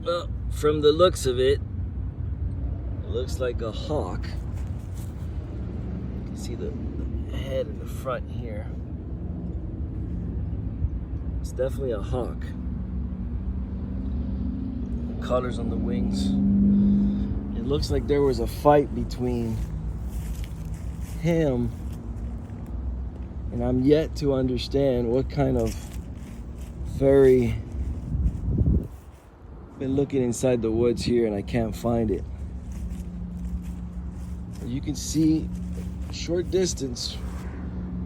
Well, from the looks of it, it looks like a hawk. You can see the head in the front here. It's definitely a hawk. Colors on the wings. It looks like there was a fight between him, and I'm yet to understand what kind of fairy. Been looking inside the woods here and I can't find it. You can see a short distance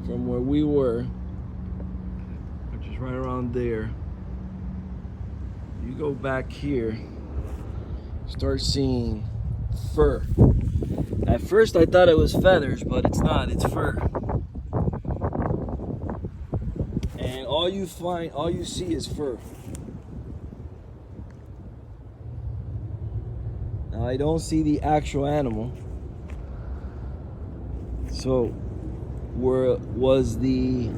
from where we were, which is right around there. You go back here, start seeing fur. At first I thought it was feathers, but it's not, it's fur. And all you see is fur. Now I don't see the actual animal. So was the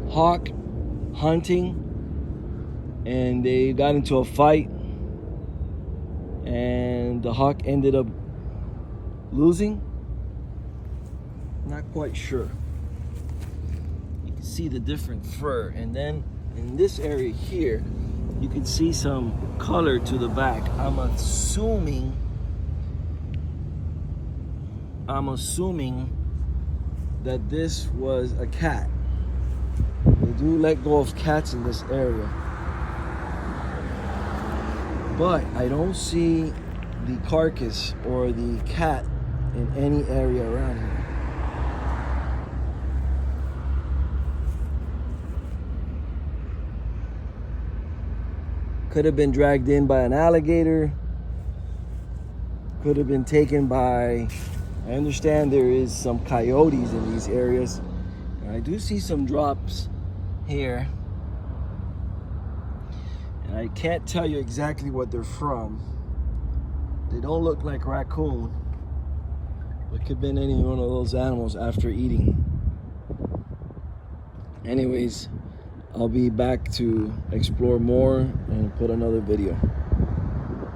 hawk hunting and they got into a fight and the hawk ended up losing? Not quite sure. You can see the different fur, and then in this area here you can see some color to the back. I'm assuming that this was a cat. They do let go of cats in this area, but I don't see the carcass or the cat in any area around here. Could have been dragged in by an alligator. Could have been taken by, I understand there is some coyotes in these areas. And I do see some drops here. And I can't tell you exactly what they're from. They don't look like raccoon. It could have been any one of those animals after eating. Anyways, I'll be back to explore more and put another video.